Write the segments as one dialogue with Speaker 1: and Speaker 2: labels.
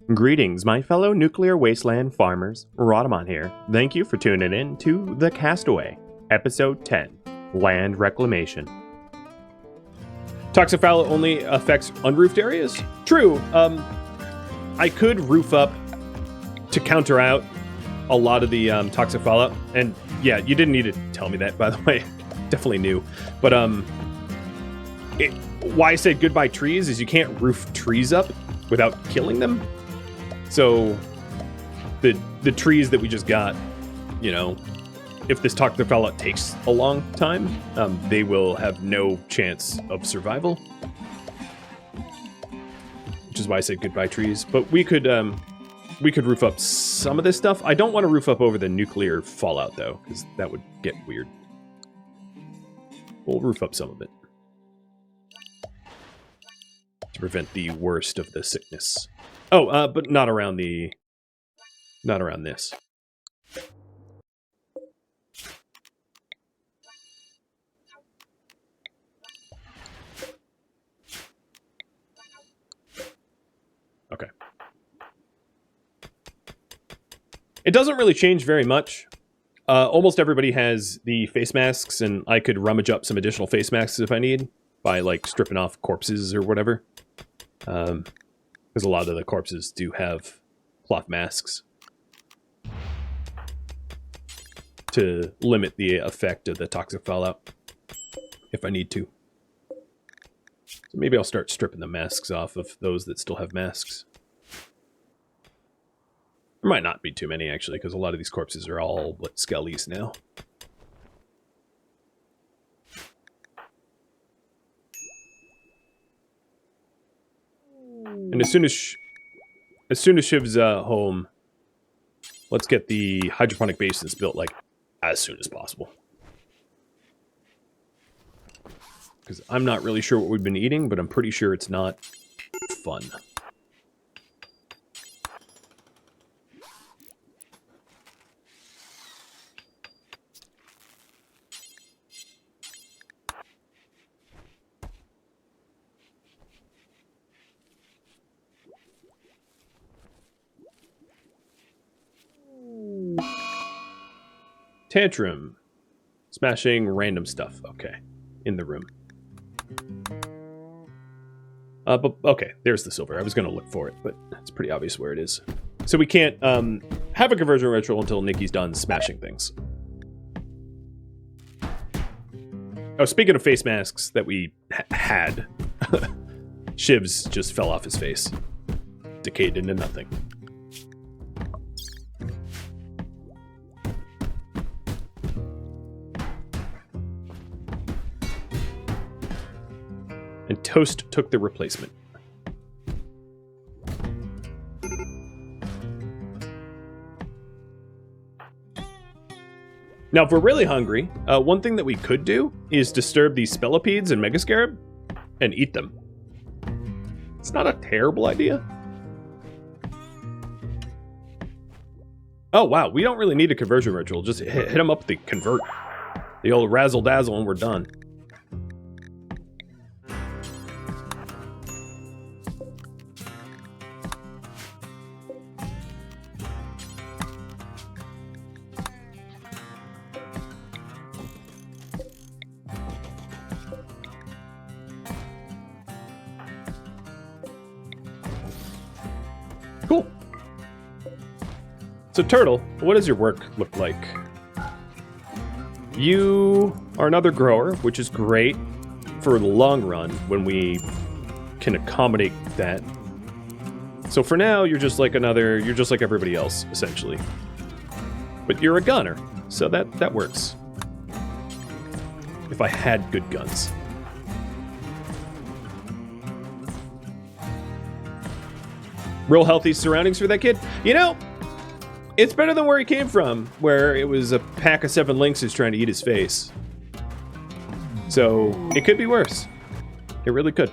Speaker 1: Greetings, my fellow nuclear wasteland farmers. Rhadamant here. Thank you for tuning in to The Castaway, Episode 10, Land Reclamation. Toxic fallout only affects unroofed areas? True. I could roof up to counter out a lot of the toxic fallout. And yeah, you didn't need to tell me that, by the way. Definitely knew. But why I said goodbye trees is you can't roof trees up without killing them. So the trees that we just got, you know, if this toxic fallout takes a long time, they will have no chance of survival. Which is why I said goodbye trees. But we could roof up some of this stuff. I don't want to roof up over the nuclear fallout though, because that would get weird. We'll roof up some of it to prevent the worst of the sickness. Oh, but not around this. Okay. It doesn't really change very much. Almost everybody has the face masks, and I could rummage up some additional face masks if I need by like stripping off corpses or whatever. Because a lot of the corpses do have cloth masks to limit the effect of the toxic fallout if I need to. So maybe I'll start stripping the masks off of those that still have masks. There might not be too many, actually, because a lot of these corpses are all skellies now. And as soon as Shiv's home, let's get the hydroponic basins built, like, as soon as possible. Because I'm not really sure what we've been eating, but I'm pretty sure it's not fun. Tantrum. Smashing random stuff. Okay. In the room. But okay, there's the silver. I was going to look for it, but it's pretty obvious where it is. So we can't have a conversion ritual until Nikki's done smashing things. Oh, speaking of face masks that we had, Shiv's just fell off his face. Decayed into nothing. And Toast took the replacement. Now, if we're really hungry, one thing that we could do is disturb these spellopedes and megascarab and eat them. It's not a terrible idea. Oh, wow. We don't really need a conversion ritual. Just hit them up with the convert. The old razzle-dazzle and we're done. Cool. So, Turtle, what does your work look like? You are another grower, which is great for the long run when we can accommodate that. So for now, you're just like everybody else, essentially. But you're a gunner, so that works. If I had good guns. Real healthy surroundings for that kid. You know, it's better than where he came from, where it was a pack of 7 lynxes trying to eat his face. So, it could be worse. It really could.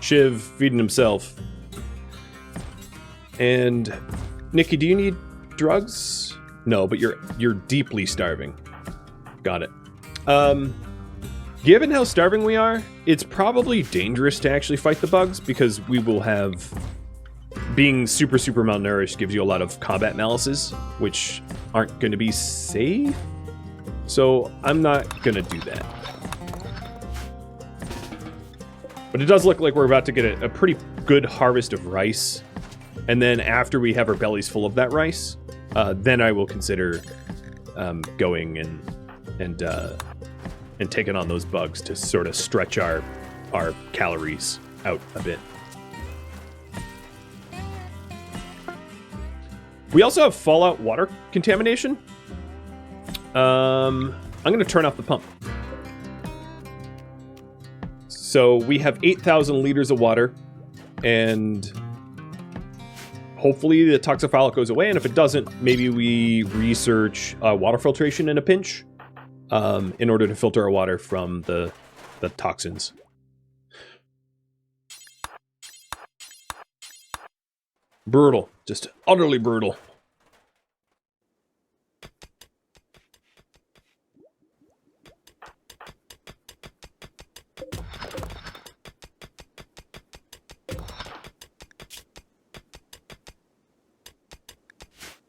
Speaker 1: Shiv feeding himself. And Nikki, do you need drugs? No, but you're deeply starving. Got it. Given how starving we are, it's probably dangerous to actually fight the bugs because we will have... Being super, super malnourished gives you a lot of combat malices, which aren't going to be safe. So I'm not going to do that. But it does look like we're about to get a pretty good harvest of rice. And then after we have our bellies full of that rice, then I will consider going and taking on those bugs to sort of stretch our calories out a bit. We also have fallout water contamination. I'm going to turn off the pump. So we have 8,000 liters of water, and hopefully the toxophile goes away, and if it doesn't, maybe we research water filtration in a pinch in order to filter our water from the toxins. Brutal. Just utterly brutal.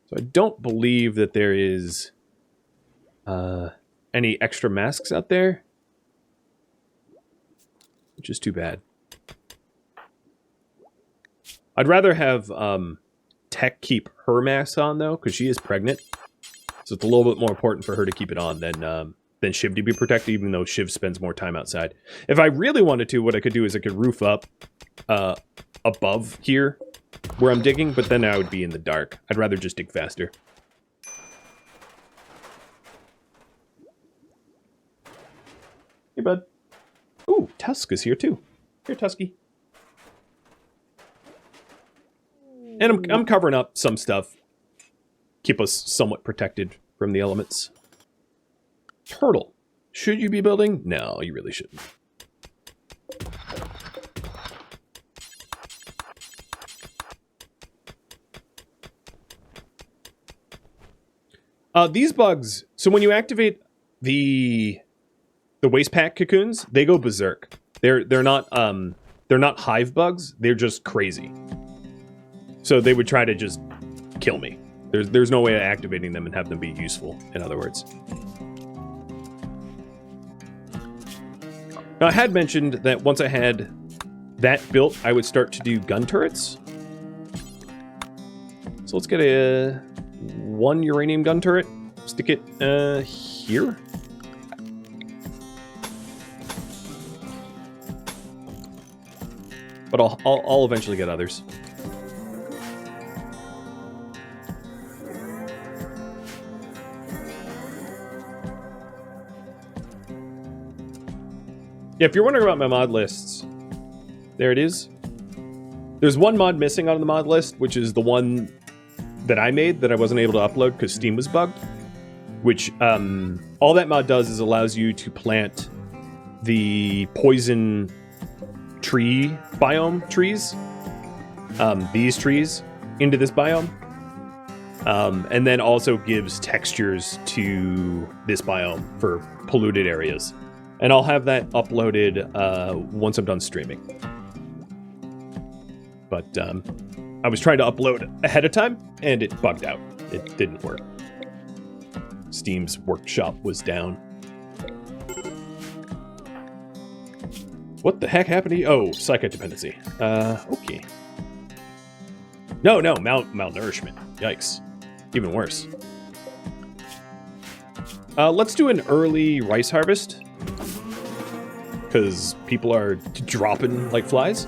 Speaker 1: So I don't believe that there is any extra masks out there, which is too bad. I'd rather have Tech keep her mask on, though, because she is pregnant. So it's a little bit more important for her to keep it on than Shiv to be protected, even though Shiv spends more time outside. If I really wanted to, what I could do is I could roof up above here where I'm digging, but then I would be in the dark. I'd rather just dig faster. Hey, bud. Ooh, Tusk is here, too. Here, Tusky. And I'm covering up some stuff. Keep us somewhat protected from the elements. Turtle. Should you be building? No, you really shouldn't. These bugs, so when you activate the waste pack cocoons, they go berserk. They're not hive bugs, they're just crazy. So they would try to just kill me. There's no way of activating them and have them be useful, in other words. Now, I had mentioned that once I had that built, I would start to do gun turrets. So let's get one uranium gun turret. Stick it here. But I'll eventually get others. Yeah, if you're wondering about my mod lists, there it is. There's one mod missing on the mod list, which is the one that I made that I wasn't able to upload because Steam was bugged. Which, all that mod does is allows you to plant the poison tree biome trees, these trees, into this biome. And then also gives textures to this biome for polluted areas. And I'll have that uploaded once I'm done streaming. But I was trying to upload ahead of time, and it bugged out. It didn't work. Steam's workshop was down. What the heck happened to you? Oh, psychic dependency. Okay. No, malnourishment. Yikes. Even worse. Let's do an early rice harvest. Because people are dropping like flies.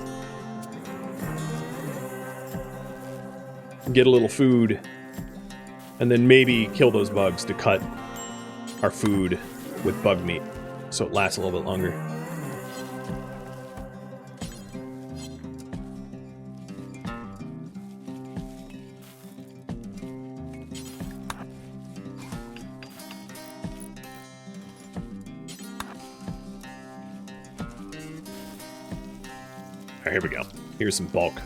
Speaker 1: Get a little food. And then maybe kill those bugs to cut our food with bug meat. So it lasts a little bit longer. All right, here we go. Here's some bulk.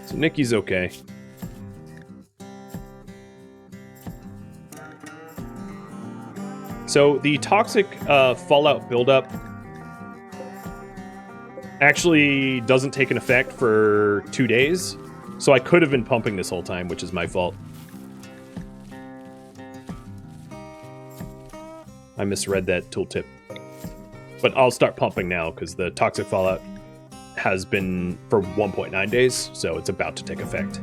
Speaker 1: So Nikki's okay. So the toxic fallout buildup actually doesn't take an effect for 2 days. So I could have been pumping this whole time, which is my fault. I misread that tooltip. But I'll start pumping now because the toxic fallout has been for 1.9 days, so it's about to take effect.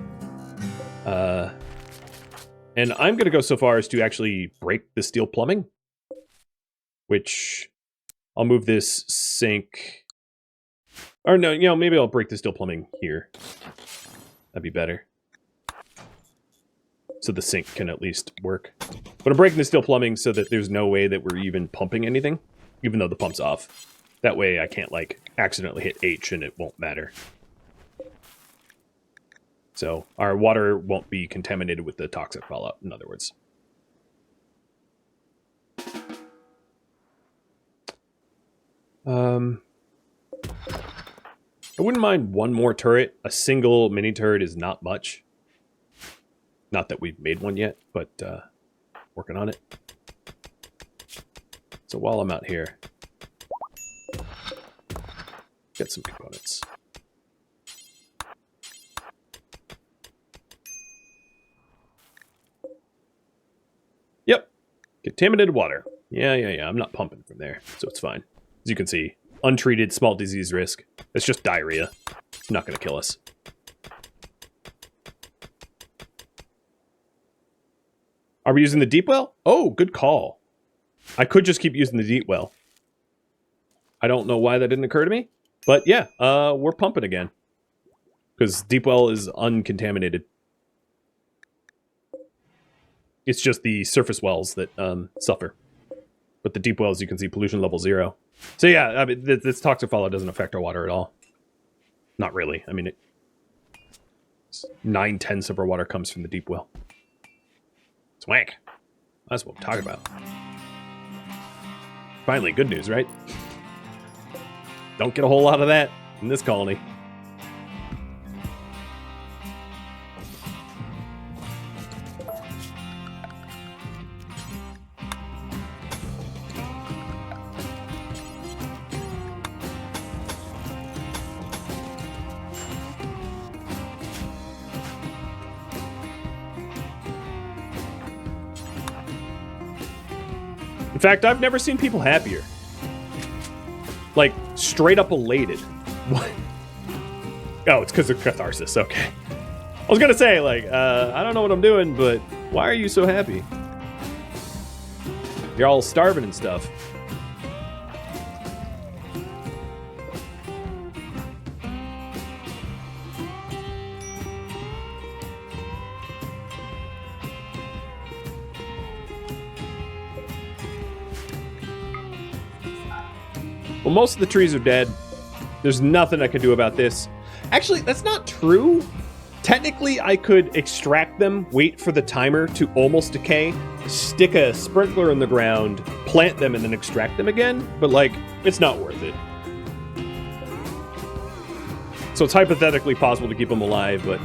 Speaker 1: And I'm going to go so far as to actually break the steel plumbing, which I'll move this sink. Or no, you know, maybe I'll break the steel plumbing here. That'd be better. So the sink can at least work. But I'm breaking the steel plumbing so that there's no way that we're even pumping anything, even though the pump's off. That way I can't, like, accidentally hit H and it won't matter. So our water won't be contaminated with the toxic fallout, in other words. I wouldn't mind one more turret. A single mini turret is not much. Not that we've made one yet, but working on it. So while I'm out here, get some components. Yep, contaminated water. Yeah. I'm not pumping from there, so it's fine. As you can see, untreated, small disease risk. It's just diarrhea. It's not going to kill us. Are we using the deep well? Oh, good call. I could just keep using the deep well. I don't know why that didn't occur to me. But yeah, we're pumping again. Because deep well is uncontaminated. It's just the surface wells that suffer. But the deep wells, you can see pollution level 0. So yeah, I mean, this toxic fallout doesn't affect our water at all. Not really. I mean, 9/10 of our water comes from the deep well. Swank. That's what I'm talking about. Finally, good news, right? Don't get a whole lot of that in this colony. In fact, I've never seen people happier. Like, straight up elated. What? Oh, it's because of catharsis. Okay. I was gonna say, like, I don't know what I'm doing, but why are you so happy? You're all starving and stuff. Well, most of the trees are dead. There's nothing I could do about this. Actually, that's not true. Technically, I could extract them, wait for the timer to almost decay, stick a sprinkler in the ground, plant them, and then extract them again. But, like, it's not worth it. So it's hypothetically possible to keep them alive, but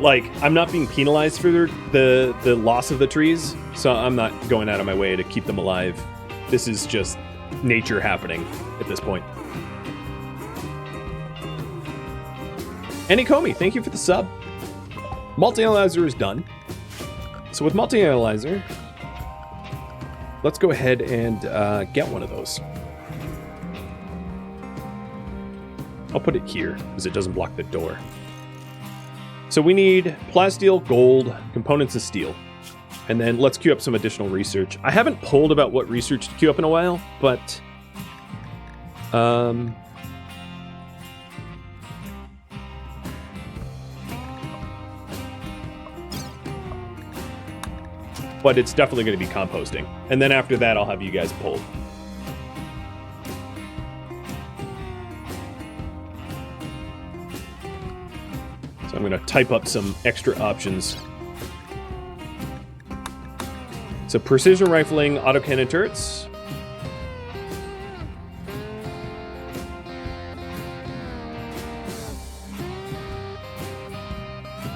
Speaker 1: like, I'm not being penalized for the loss of the trees, so I'm not going out of my way to keep them alive. This is just nature happening at this point. Anikomi, thank you for the sub. Multi-analyzer is done. So with multi-analyzer, let's go ahead and get one of those. I'll put it here, because it doesn't block the door. So we need plasteel, gold, components of steel. And then let's queue up some additional research. I haven't polled about what research to queue up in a while, but... but it's definitely going to be composting. And then after that, I'll have you guys polled. So I'm going to type up some extra options. So precision rifling, autocannon turrets.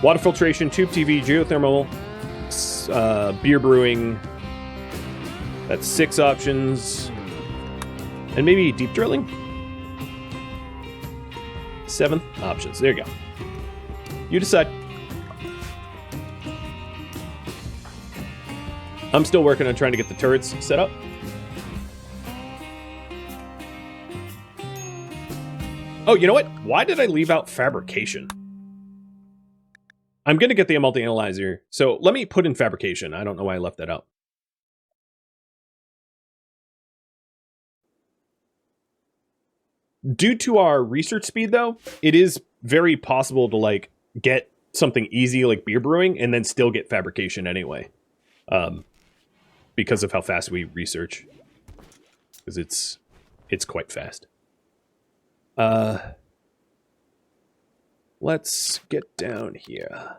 Speaker 1: Water filtration, tube TV, geothermal, beer brewing. That's 6 options. And maybe deep drilling? 7 options. There you go. You decide. I'm still working on trying to get the turrets set up. Oh, you know what? Why did I leave out fabrication? I'm going to get the multi-analyzer. So let me put in fabrication. I don't know why I left that out. Due to our research speed, though, it is very possible to, like, get something easy like beer brewing and then still get fabrication anyway. Because of how fast we research. Because it's quite fast. Let's get down here.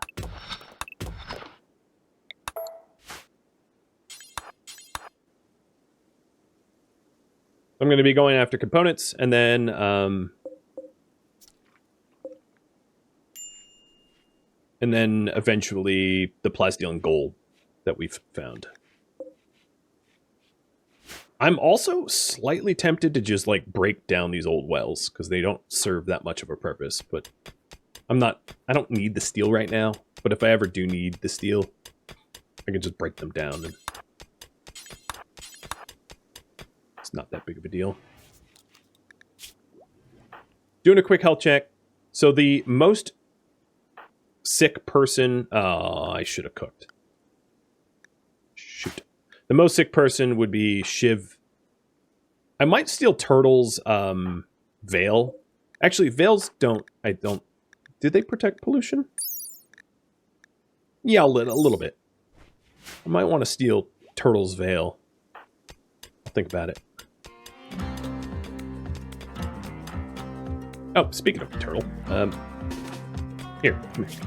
Speaker 1: I'm going to be going after components, and then eventually the plasteel and gold that we've found. I'm also slightly tempted to just, like, break down these old wells, because they don't serve that much of a purpose, but I don't need the steel right now, but if I ever do need the steel, I can just break them down, and it's not that big of a deal. Doing a quick health check. So the most sick person, I should have cooked. Shoot. The most sick person would be Shiv. I might steal Turtle's veil. Actually, veils don't... Did they protect pollution? Yeah, a little bit. I might want to steal Turtle's veil. I'll think about it. Oh, speaking of Turtle. Here, come here.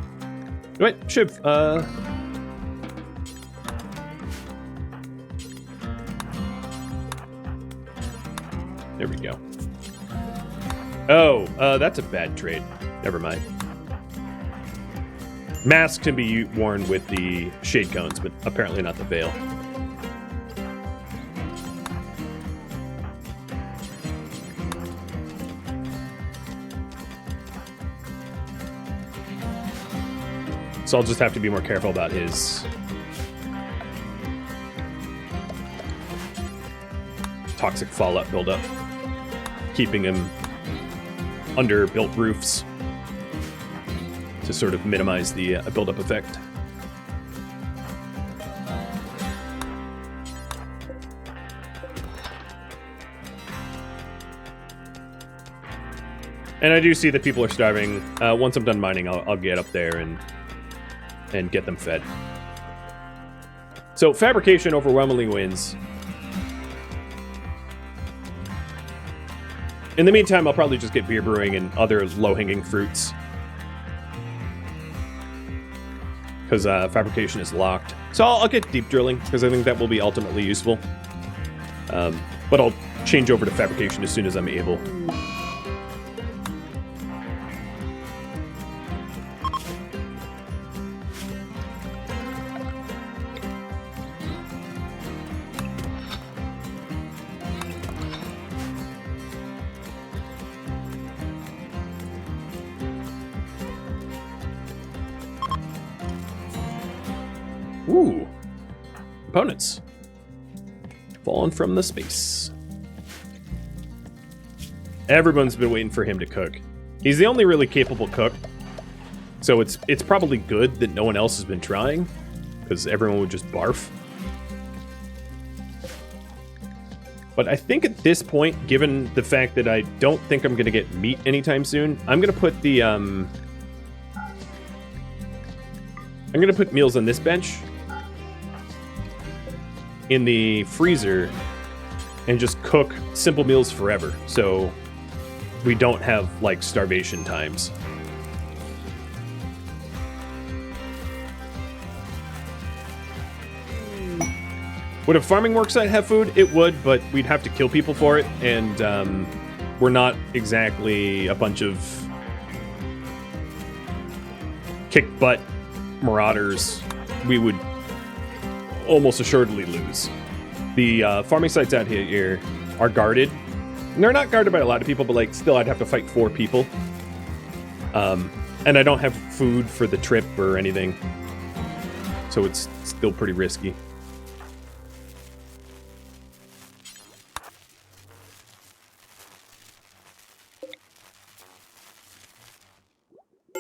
Speaker 1: Wait, Shiv, there we go. Oh, that's a bad trade. Never mind. Masks can be worn with the shade cones, but apparently not the veil. So I'll just have to be more careful about his toxic fallout buildup, keeping him under built roofs to sort of minimize the buildup effect. And I do see that people are starving. Once I'm done mining, I'll get up there and get them fed. So fabrication overwhelmingly wins. In the meantime, I'll probably just get beer brewing and other low-hanging fruits. Because fabrication is locked. So I'll get deep drilling, because I think that will be ultimately useful. But I'll change over to fabrication as soon as I'm able. Ooh. Components. Fallen from the space. Everyone's been waiting for him to cook. He's the only really capable cook. So it's probably good that no one else has been trying, because everyone would just barf. But I think at this point, given the fact that I don't think I'm going to get meat anytime soon, I'm going to put the I'm going to put meals on this bench in the freezer and just cook simple meals forever, so we don't have, like, starvation times. Would a farming worksite have food? It would, but we'd have to kill people for it, and we're not exactly a bunch of kick-butt marauders, we would almost assuredly lose. The farming sites out here are guarded. And they're not guarded by a lot of people, but like still I'd have to fight 4 people. And I don't have food for the trip or anything. So it's still pretty risky.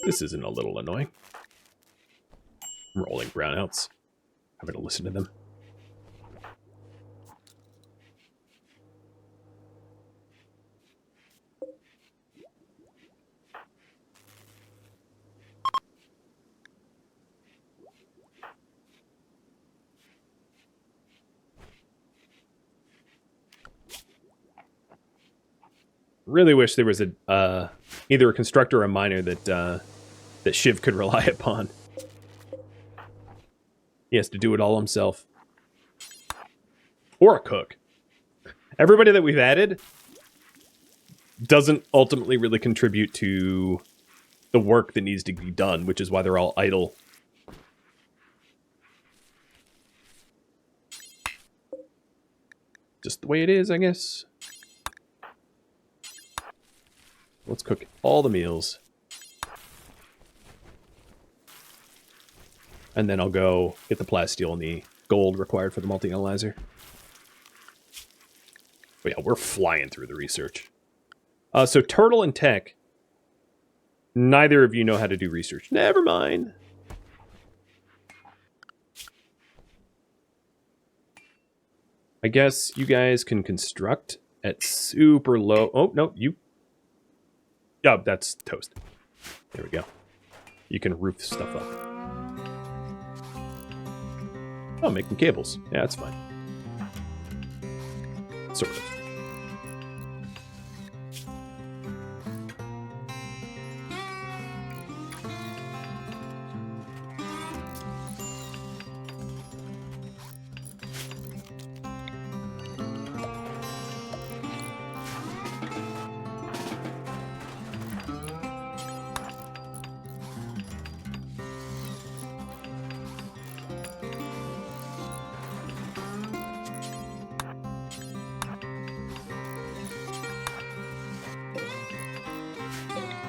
Speaker 1: This isn't a little annoying. Rolling brownouts. Having to listen to them. Really wish there was a either a constructor or a miner that that Shiv could rely upon. He has to do it all himself. Or a cook. Everybody that we've added doesn't ultimately really contribute to the work that needs to be done, which is why they're all idle. Just the way it is, I guess. Let's cook all the meals. And then I'll go get the plasteel and the gold required for the multi-analyzer. But yeah, we're flying through the research. So Turtle and Tech. Neither of you know how to do research. Never mind. I guess you guys can construct at super low... Oh, no, you... Oh, that's toast. There we go. You can roof stuff up. Oh, making cables. Yeah, that's fine. Sort of.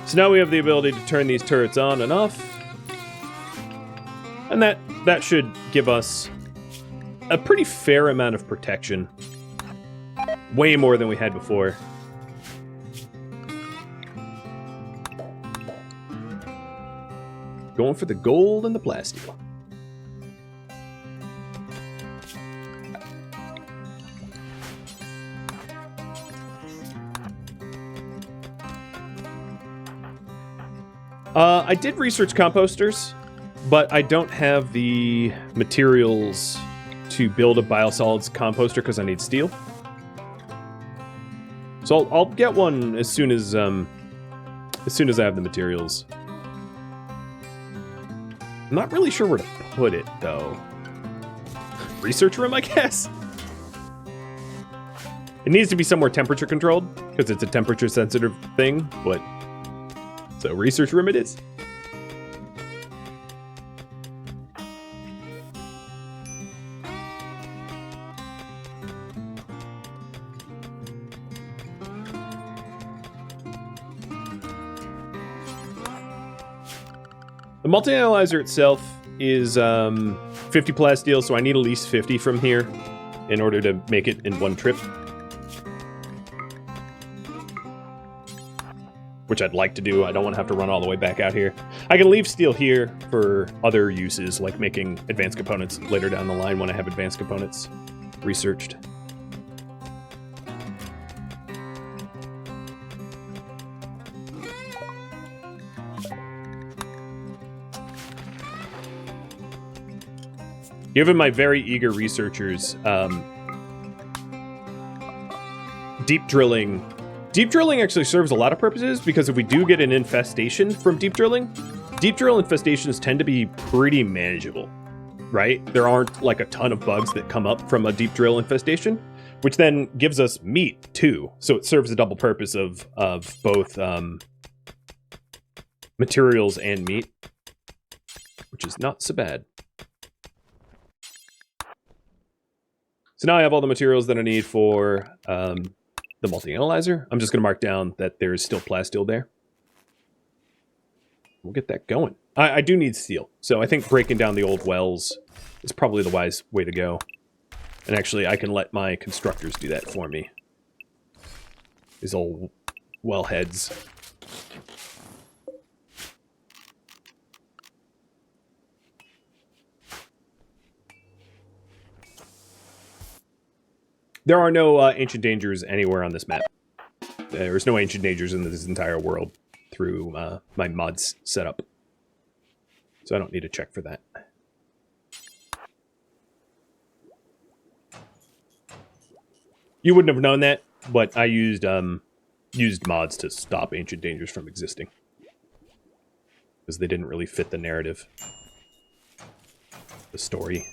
Speaker 1: So now we have the ability to turn these turrets on and off. And that should give us a pretty fair amount of protection. Way more than we had before. Going for the gold and the plasteel. I did research composters, but I don't have the materials to build a biosolids composter because I need steel. So I'll get one as soon as I have the materials. I'm not really sure where to put it though. Research room, I guess. It needs to be somewhere temperature controlled because it's a temperature sensitive thing, but so research room it is. The multi-analyzer itself is 50 plasteel, so I need at least 50 from here in order to make it in one trip. Which I'd like to do. I don't want to have to run all the way back out here. I can leave steel here for other uses, like making advanced components later down the line when I have advanced components researched. Given my very eager researchers, deep drilling actually serves a lot of purposes, because if we do get an infestation from deep drill infestations tend to be pretty manageable, right? There aren't like a ton of bugs that come up from a deep drill infestation, which then gives us meat too. So it serves a double purpose of both materials and meat, which is not so bad. So now I have all the materials that I need for the multi-analyzer. I'm just going to mark down that there is still plasteel there. We'll get that going. I do need steel, so I think breaking down the old wells is probably the wise way to go. And actually, I can let my constructors do that for me. These old well heads. There are no ancient dangers anywhere on this map. There's no ancient dangers in this entire world through my mods setup. So I don't need to check for that. You wouldn't have known that, but I used mods to stop ancient dangers from existing. Because they didn't really fit the narrative. The story.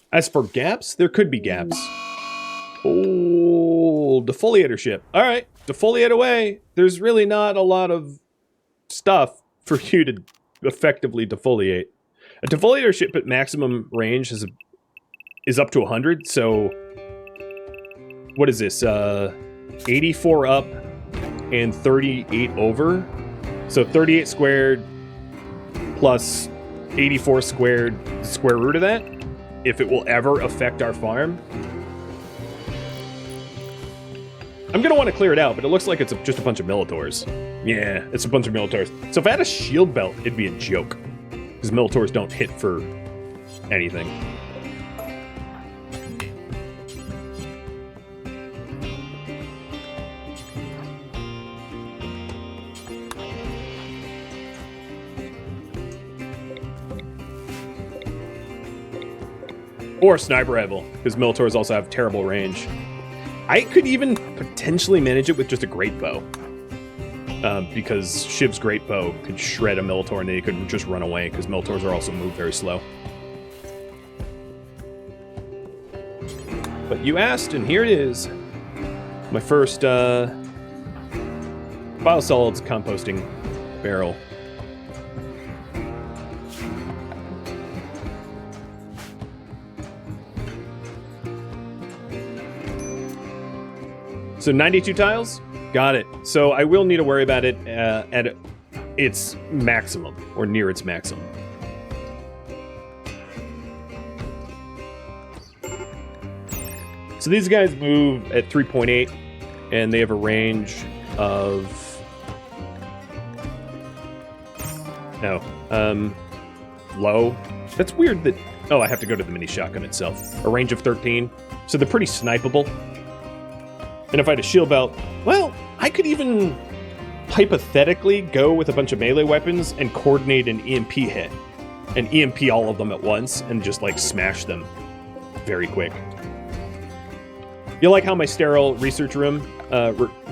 Speaker 1: As for gaps, there could be gaps. Oh, defoliator ship. All right, defoliate away. There's really not a lot of stuff for you to effectively defoliate. A defoliator ship at maximum range is up to 100, so... What is this? 84 up and 38 over. So 38 squared plus 84 squared, square root of that. If it will ever affect our farm. I'm going to want to clear it out, but it looks like it's just a bunch of Militors. Yeah, it's a bunch of Militors. So if I had a shield belt, it'd be a joke. Because Militors don't hit for anything. Or sniper rifle, because Militors also have terrible range. I could even potentially manage it with just a great bow. Because Shiv's great bow could shred a Militor and then he could just run away, because Militors are also move very slow. But you asked, and here it is. My first biosolids composting barrel. So 92 tiles? Got it. So I will need to worry about it at its maximum, or near its maximum. So these guys move at 3.8, and they have a range of... No. Low. That's weird that... Oh, I have to go to the mini shotgun itself. A range of 13. So they're pretty snipeable. And if I had a shield belt, well, I could even hypothetically go with a bunch of melee weapons and coordinate an EMP hit. And EMP all of them at once and just, like, smash them very quick. You like how my sterile research room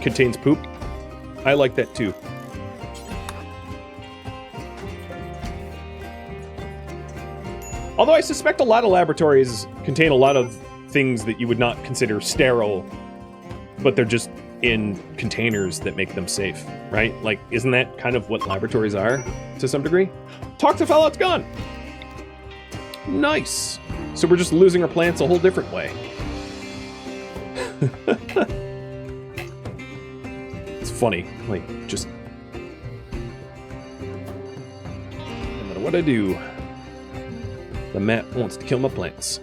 Speaker 1: contains poop? I like that too. Although I suspect a lot of laboratories contain a lot of things that you would not consider sterile, but they're just in containers that make them safe, right? Like, isn't that kind of what laboratories are, to some degree? Talk to Fallout's gone! Nice! So we're just losing our plants a whole different way. It's funny, like, just... no matter what I do, the map wants to kill my plants.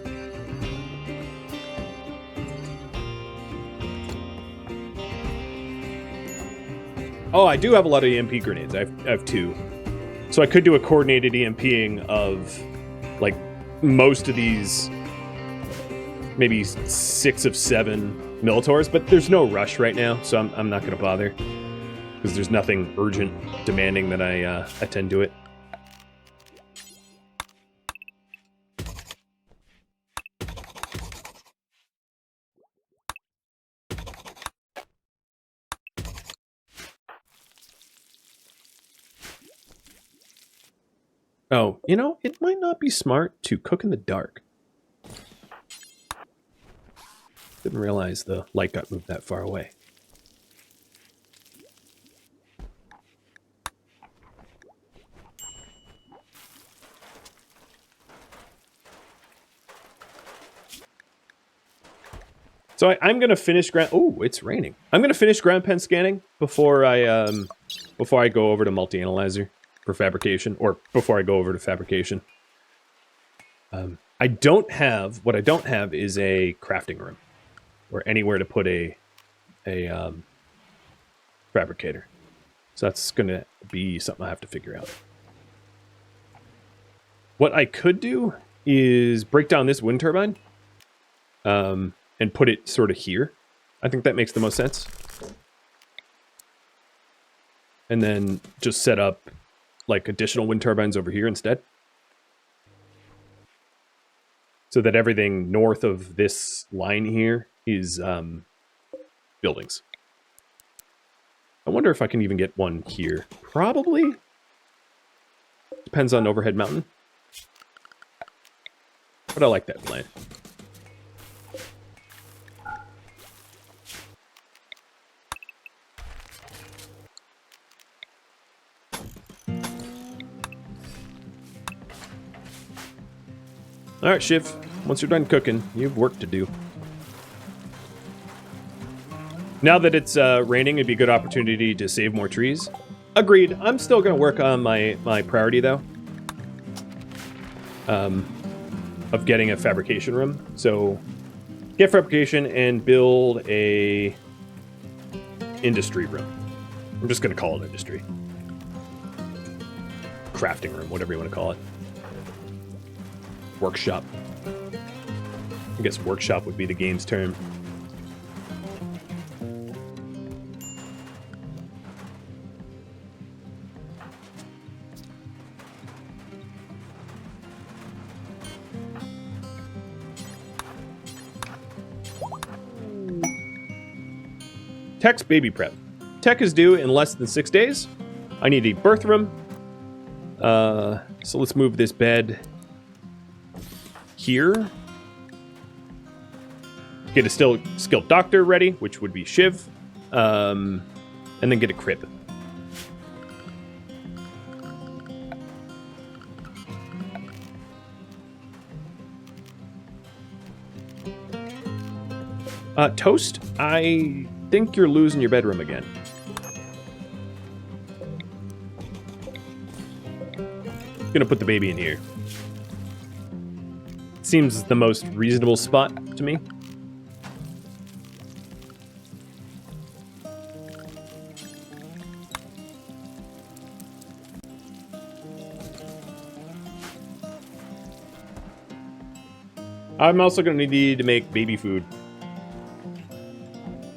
Speaker 1: Oh, I do have a lot of EMP grenades. I have 2. So I could do a coordinated EMPing of, like, most of these, maybe 6 of 7 Militors, but there's no rush right now, so I'm not going to bother. Because there's nothing urgent demanding that I attend to it. Oh, you know, it might not be smart to cook in the dark. Didn't realize the light got moved that far away. So I'm going to finish ground... Oh, it's raining. I'm going to finish ground pen scanning before I go over to multi-analyzer for fabrication, or before I go over to fabrication. What I don't have is a crafting room or anywhere to put a fabricator. So that's going to be something I have to figure out. What I could do is break down this wind turbine. And put it sort of here. I think that makes the most sense. And then just set up like additional wind turbines over here instead. So that everything north of this line here is buildings. I wonder if I can even get one here. Probably. Depends on overhead mountain. But I like that plan. All right, Shiv. Once you're done cooking, you have work to do. Now that it's raining, it'd be a good opportunity to save more trees. Agreed. I'm still going to work on my priority, though. Of getting a fabrication room. So, get fabrication and build a industry room. I'm just going to call it industry. Crafting room, whatever you want to call it. Workshop. I guess workshop would be the game's term. Tech's baby prep. Tech is due in less than 6 days. I need a birth room. So let's move this bed here. Get a skilled doctor ready, which would be Shiv. And then get a crib. Toast, I think you're losing your bedroom again. Gonna put the baby in here. Seems the most reasonable spot to me. I'm also going to need to make baby food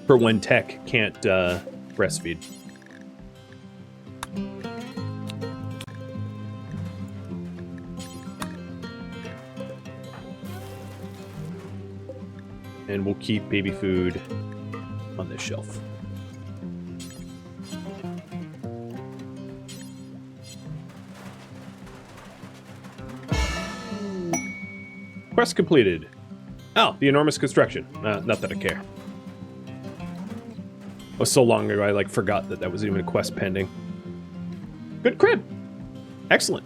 Speaker 1: for when Tech can't breastfeed. And we'll keep baby food on this shelf. Quest completed. Oh, the enormous construction. Not that I care. It was so long ago I forgot that was even a quest pending. Good crib. Excellent.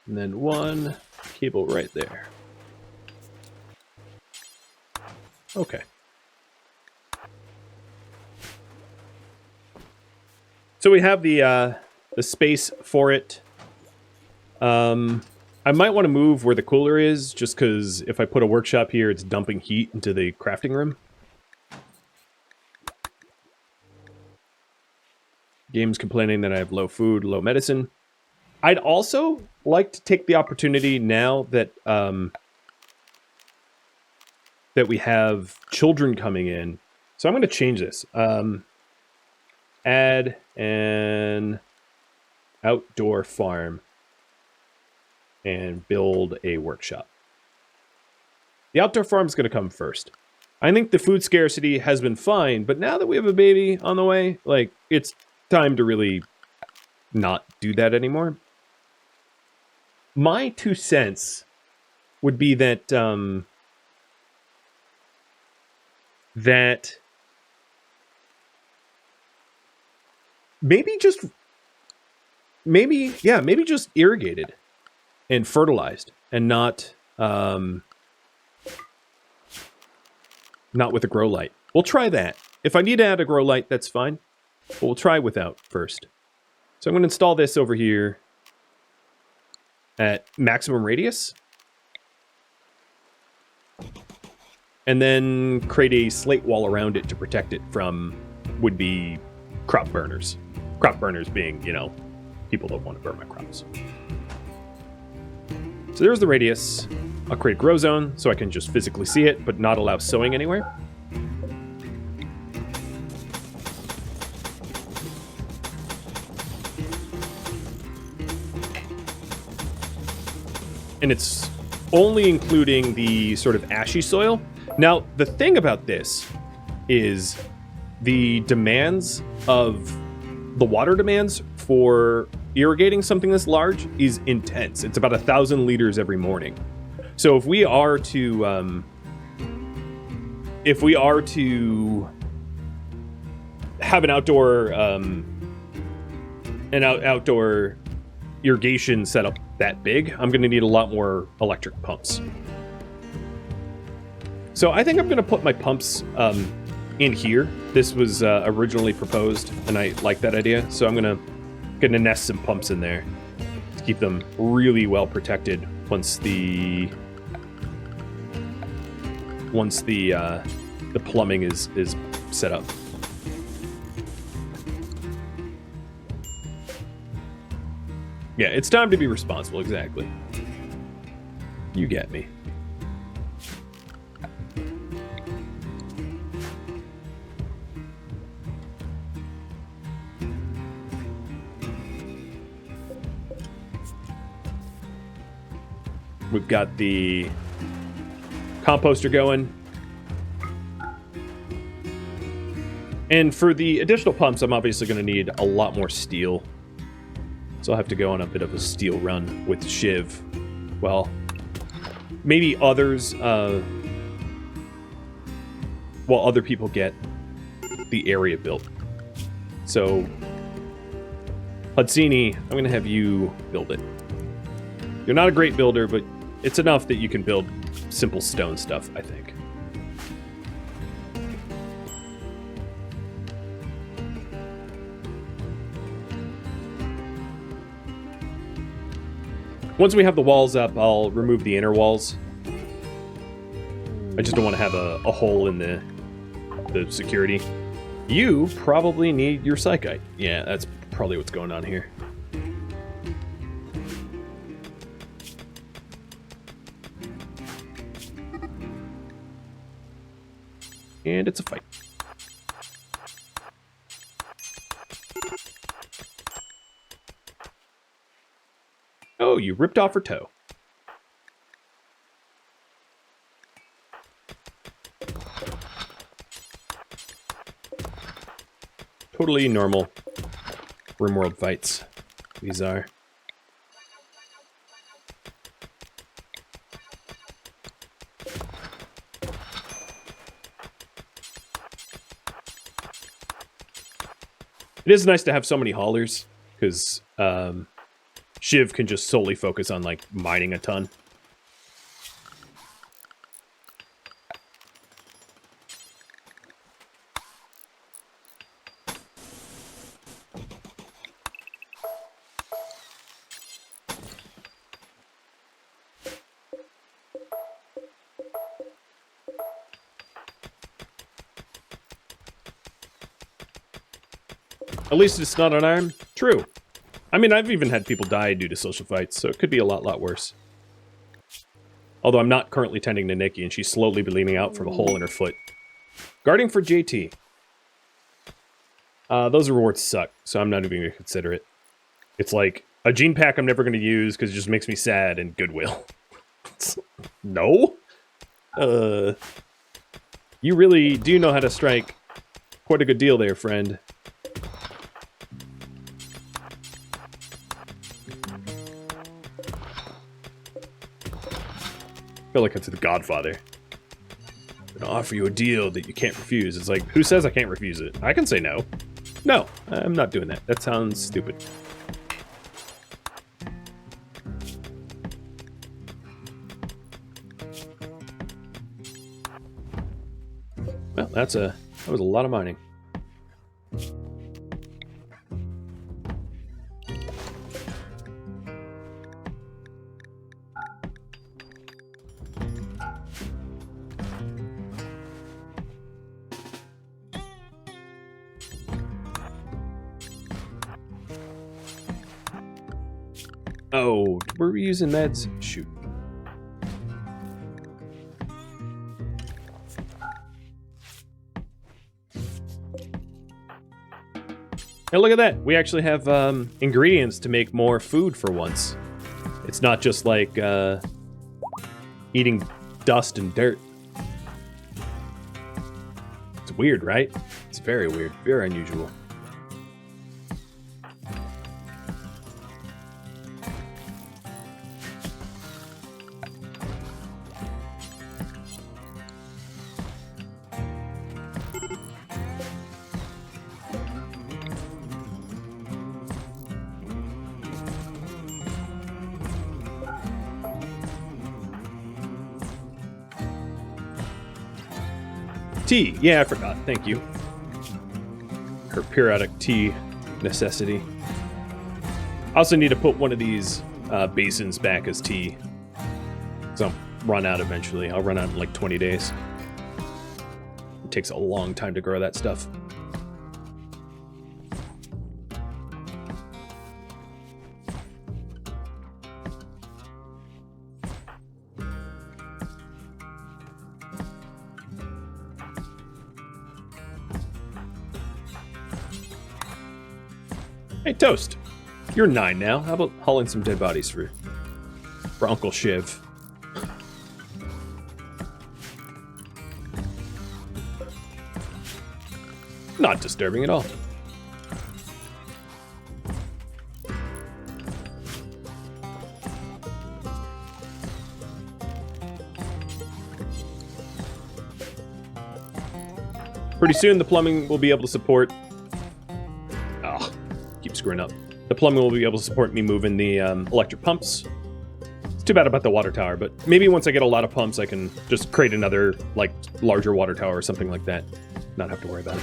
Speaker 1: And then one cable right there. Okay. So we have the space for it. I I might want to move where the cooler is, just because if I put a workshop here, it's dumping heat into the crafting room. Game's complaining that I have low food, low medicine. I'd also like to take the opportunity now that that we have children coming in. So I'm going to change this. Add an outdoor farm and build a workshop. The outdoor farm is going to come first. I think the food scarcity has been fine, but now that we have a baby on the way, like, it's time to really not do that anymore. My 2 cents would be that maybe just irrigated and fertilized, and not with a grow light. We'll try that. If I need to add a grow light, that's fine. But we'll try without first. So I'm going to install this over here at maximum radius. And then create a slate wall around it to protect it from would-be crop burners. Crop burners being, you know, people don't want to burn my crops. So there's the radius. I'll create a grow zone so I can just physically see it, but not allow sowing anywhere. And it's only including the sort of ashy soil. Now, the thing about this is the demands of the water demands for irrigating something this large is intense. It's about 1,000 liters every morning. So if we are to have an outdoor outdoor irrigation setup that big, I'm going to need a lot more electric pumps. So I think I'm going to put my pumps in here. This was originally proposed, and I like that idea. So I'm going to nest some pumps in there to keep them really well protected once the plumbing is set up. Yeah, it's time to be responsible, exactly. You get me. We've got the composter going. And for the additional pumps, I'm obviously going to need a lot more steel. So I'll have to go on a bit of a steel run with Shiv. Well, maybe others, while other people get the area built. So, Hudsini, I'm going to have you build it. You're not a great builder, but it's enough that you can build simple stone stuff, I think. Once we have the walls up, I'll remove the inner walls. I just don't want to have a hole in the security. You probably need your psychite. Yeah, that's probably what's going on here. And it's a fight. Oh, you ripped off her toe. Totally normal RimWorld fights. These are. It is nice to have so many haulers, because Shiv can just solely focus on, like, mining a ton. At least it's not unarmed. True. I mean, I've even had people die due to social fights, so it could be a lot worse. Although I'm not currently tending to Nikki, and she's slowly bleeding out from a hole in her foot. Guarding for JT. Those rewards suck, so I'm not even going to consider it. It's like a gene pack I'm never going to use because it just makes me sad and goodwill. No? You really do know how to strike quite a good deal there, friend. I feel like it's the Godfather. I'm gonna offer you a deal that you can't refuse. It's like, who says I can't refuse it? I can say no. No, I'm not doing that. That sounds stupid. Well, that was a lot of mining. Oh, were we using meds? Shoot. Hey, look at that. We actually have ingredients to make more food for once. It's not just like eating dust and dirt. It's weird, right? It's very weird. Very unusual. Tea. Yeah, I forgot. Thank you. Her periodic tea necessity. I also need to put one of these basins back as tea. So I'll run out eventually. I'll run out in like 20 days. It takes a long time to grow that stuff. Hey, Toast. You're 9 now. How about hauling some dead bodies for Uncle Shiv? Not disturbing at all. Pretty soon the plumbing will be able to support... screwing up. The plumbing will be able to support me moving the electric pumps. It's too bad about the water tower, but maybe once I get a lot of pumps, I can just create another, like, larger water tower or something like that. Not have to worry about it.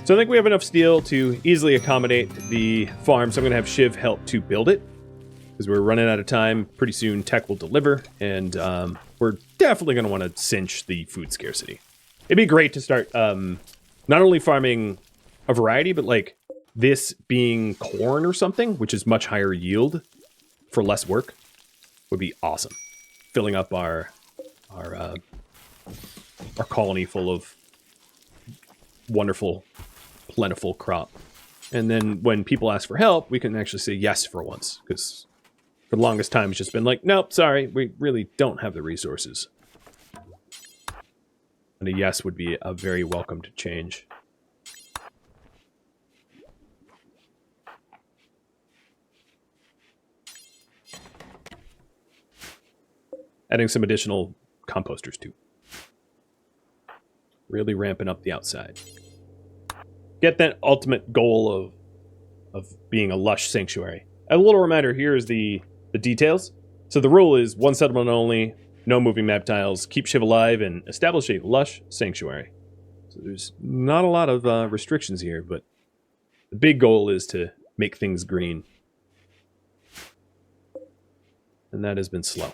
Speaker 1: So I think we have enough steel to easily accommodate the farm, so I'm going to have Shiv help to build it, because we're running out of time. Pretty soon tech will deliver, and we're definitely going to want to cinch the food scarcity. It'd be great to start not only farming a variety, but like this being corn or something, which is much higher yield for less work, would be awesome. Filling up our colony full of wonderful, plentiful crop. And then when people ask for help, we can actually say yes for once, because for the longest time it's just been like, nope, sorry, we really don't have the resources. And a yes would be a very welcomed change. Adding some additional composters too. Really ramping up the outside. Get that ultimate goal of being a lush sanctuary. A little reminder here is the details. So the rule is one settlement only, no moving map tiles, keep Shiv alive, and establish a lush sanctuary. So there's not a lot of restrictions here, but the big goal is to make things green. And that has been slow.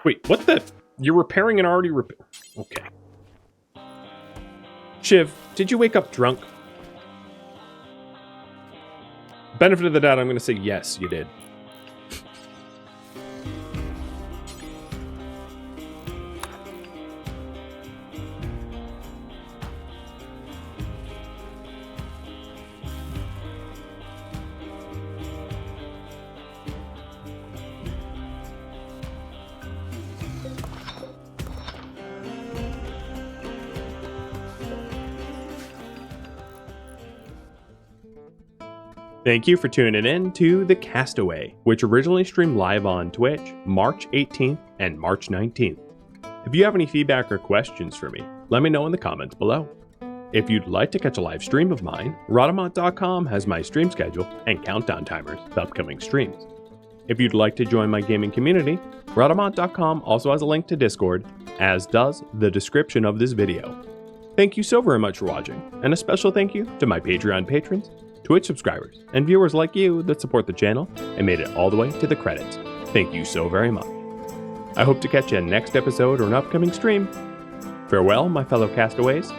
Speaker 1: Wait, what the? You're repairing an already Okay. Shiv, did you wake up drunk? Benefit of the doubt, I'm going to say yes, you did. Thank you for tuning in to The Castaway, which originally streamed live on Twitch March 18th and March 19th. If you have any feedback or questions for me, let me know in the comments below. If you'd like to catch a live stream of mine, Rhadamant.com has my stream schedule and countdown timers to upcoming streams. If you'd like to join my gaming community, Rhadamant.com also has a link to Discord, as does the description of this video. Thank you so very much for watching, and a special thank you to my Patreon patrons, Twitch subscribers, and viewers like you that support the channel and made it all the way to the credits. Thank you so very much. I hope to catch you in next episode or an upcoming stream. Farewell, my fellow castaways,